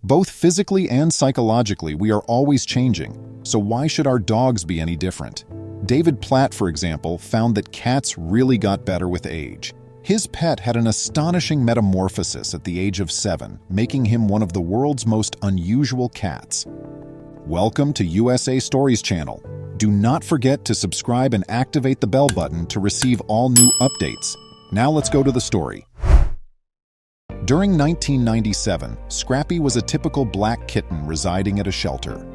Both physically and psychologically, we are always changing, so why should our dogs be any different? David Platt, for example, found that cats really got better with age. His pet had an astonishing metamorphosis at the age of 7, making him one of the world's most unusual cats. Welcome to USA Stories channel. Do not forget to subscribe and activate the bell button to receive all new updates. Now let's go to the story. During 1997, Scrappy was a typical black kitten residing at a shelter.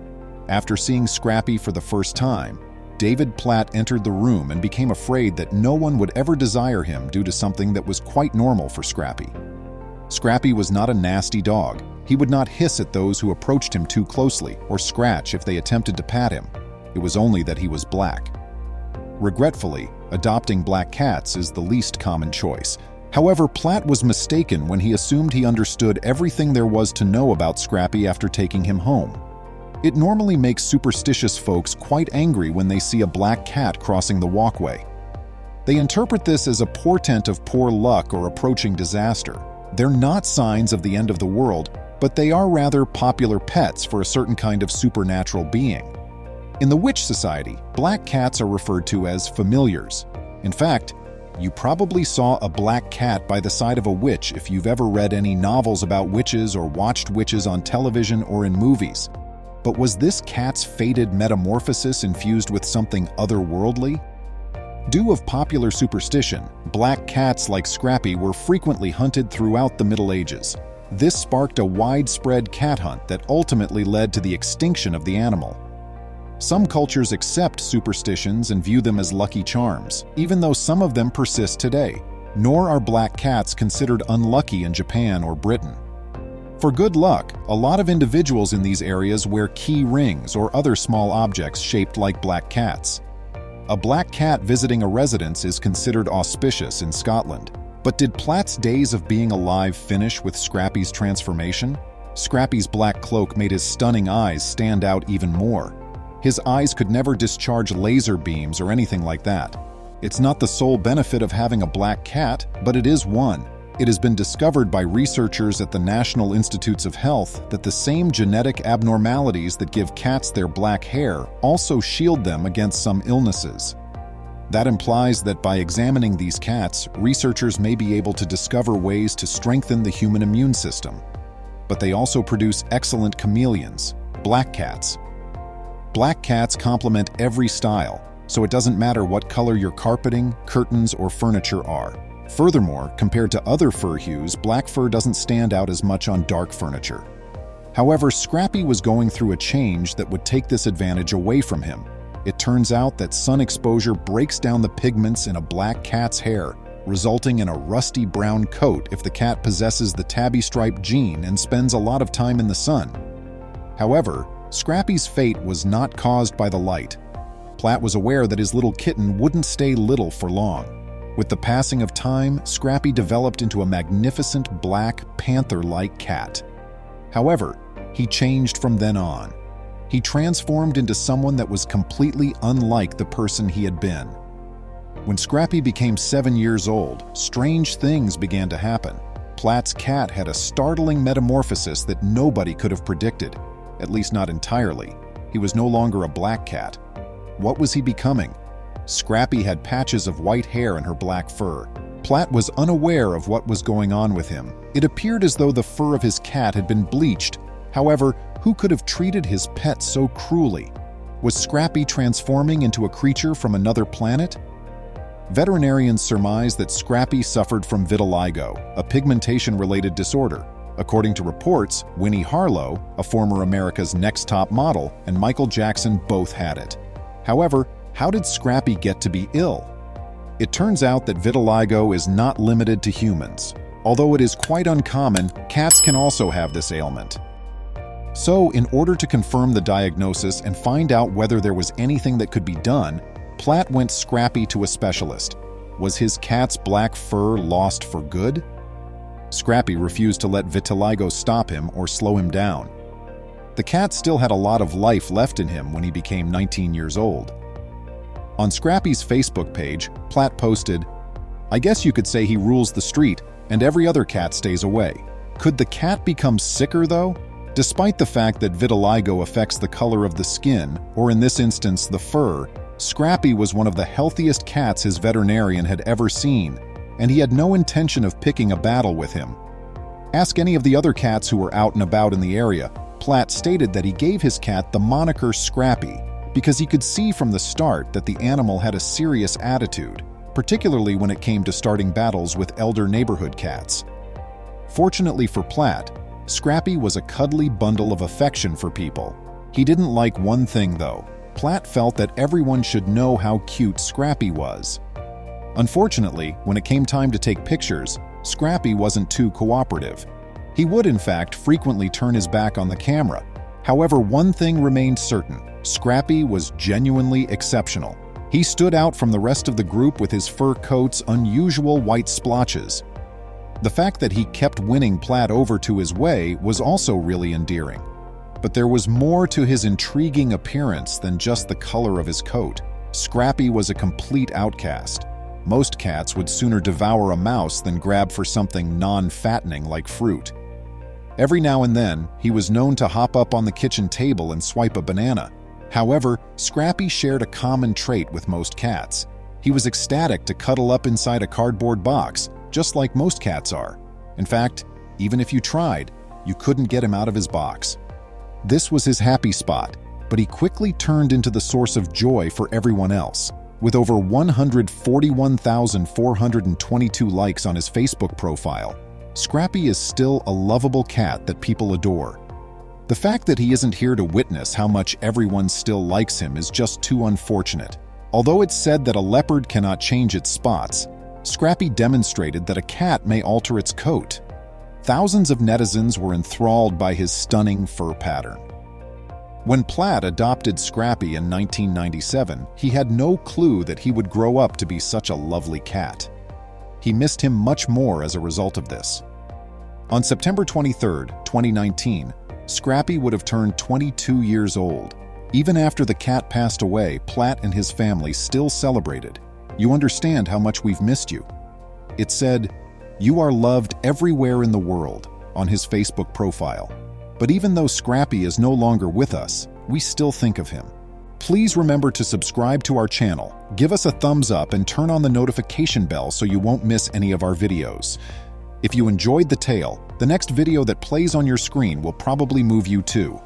After seeing Scrappy for the first time, David Platt entered the room and became afraid that no one would ever desire him due to something that was quite normal for Scrappy. Scrappy was not a nasty dog. He would not hiss at those who approached him too closely or scratch if they attempted to pat him. It was only that he was black. Regretfully, adopting black cats is the least common choice. However, Platt was mistaken when he assumed he understood everything there was to know about Scrappy after taking him home. It normally makes superstitious folks quite angry when they see a black cat crossing the walkway. They interpret this as a portent of poor luck or approaching disaster. They're not signs of the end of the world, but they are rather popular pets for a certain kind of supernatural being. In the witch society, black cats are referred to as familiars. In fact, you probably saw a black cat by the side of a witch if you've ever read any novels about witches or watched witches on television or in movies. But was this cat's fated metamorphosis infused with something otherworldly? Due of popular superstition, black cats like Scrappy were frequently hunted throughout the Middle Ages. This sparked a widespread cat hunt that ultimately led to the extinction of the animal. Some cultures accept superstitions and view them as lucky charms, even though some of them persist today. Nor are black cats considered unlucky in Japan or Britain. For good luck, a lot of individuals in these areas wear key rings or other small objects shaped like black cats. A black cat visiting a residence is considered auspicious in Scotland. But did Platt's days of being alive finish with Scrappy's transformation? Scrappy's black cloak made his stunning eyes stand out even more. His eyes could never discharge laser beams or anything like that. It's not the sole benefit of having a black cat, but it is one. It has been discovered by researchers at the National Institutes of Health that the same genetic abnormalities that give cats their black hair also shield them against some illnesses. That implies that by examining these cats, researchers may be able to discover ways to strengthen the human immune system. But they also produce excellent chameleons, black cats. Black cats complement every style, so it doesn't matter what color your carpeting, curtains, or furniture are. Furthermore, compared to other fur hues, black fur doesn't stand out as much on dark furniture. However, Scrappy was going through a change that would take this advantage away from him. It turns out that sun exposure breaks down the pigments in a black cat's hair, resulting in a rusty brown coat if the cat possesses the tabby stripe gene and spends a lot of time in the sun. However, Scrappy's fate was not caused by the light. Platt was aware that his little kitten wouldn't stay little for long. With the passing of time, Scrappy developed into a magnificent black panther-like cat. However, he changed from then on. He transformed into someone that was completely unlike the person he had been. When Scrappy became 7 years old, strange things began to happen. Platt's cat had a startling metamorphosis that nobody could have predicted. At least not entirely. He was no longer a black cat. What was he becoming? Scrappy had patches of white hair in her black fur. Platt was unaware of what was going on with him. It appeared as though the fur of his cat had been bleached. However, who could have treated his pet so cruelly? Was Scrappy transforming into a creature from another planet? Veterinarians surmise that Scrappy suffered from vitiligo, a pigmentation-related disorder. According to reports, Winnie Harlow, a former America's Next Top model, and Michael Jackson both had it. However, how did Scrappy get to be ill? It turns out that vitiligo is not limited to humans. Although it is quite uncommon, cats can also have this ailment. So, in order to confirm the diagnosis and find out whether there was anything that could be done, Platt went Scrappy to a specialist. Was his cat's black fur lost for good? Scrappy refused to let vitiligo stop him or slow him down. The cat still had a lot of life left in him when he became 19 years old. On Scrappy's Facebook page, Platt posted, "I guess you could say he rules the street and every other cat stays away. Could the cat become sicker though? Despite the fact that vitiligo affects the color of the skin, or in this instance the fur, Scrappy was one of the healthiest cats his veterinarian had ever seen, and he had no intention of picking a battle with him. Ask any of the other cats who were out and about in the area. Platt stated that he gave his cat the moniker Scrappy because he could see from the start that the animal had a serious attitude, particularly when it came to starting battles with elder neighborhood cats. Fortunately for Platt, Scrappy was a cuddly bundle of affection for people. He didn't like one thing though. Platt felt that everyone should know how cute Scrappy was. Unfortunately, when it came time to take pictures, Scrappy wasn't too cooperative. He would, in fact, frequently turn his back on the camera. However, one thing remained certain: Scrappy was genuinely exceptional. He stood out from the rest of the group with his fur coat's unusual white splotches. The fact that he kept winning Platt over to his way was also really endearing. But there was more to his intriguing appearance than just the color of his coat. Scrappy was a complete outcast. Most cats would sooner devour a mouse than grab for something non-fattening like fruit. Every now and then, he was known to hop up on the kitchen table and swipe a banana. However, Scrappy shared a common trait with most cats. He was ecstatic to cuddle up inside a cardboard box, just like most cats are. In fact, even if you tried, you couldn't get him out of his box. This was his happy spot, but he quickly turned into the source of joy for everyone else. With over 141,422 likes on his Facebook profile, Scrappy is still a lovable cat that people adore. The fact that he isn't here to witness how much everyone still likes him is just too unfortunate. Although it's said that a leopard cannot change its spots, Scrappy demonstrated that a cat may alter its coat. Thousands of netizens were enthralled by his stunning fur pattern. When Platt adopted Scrappy in 1997, he had no clue that he would grow up to be such a lovely cat. He missed him much more as a result of this. On September 23, 2019, Scrappy would have turned 22 years old. Even after the cat passed away, Platt and his family still celebrated. "You understand how much we've missed you." It said, "You are loved everywhere in the world," on his Facebook profile. But even though Scrappy is no longer with us, we still think of him. Please remember to subscribe to our channel, give us a thumbs up, and turn on the notification bell so you won't miss any of our videos. If you enjoyed the tale, the next video that plays on your screen will probably move you too.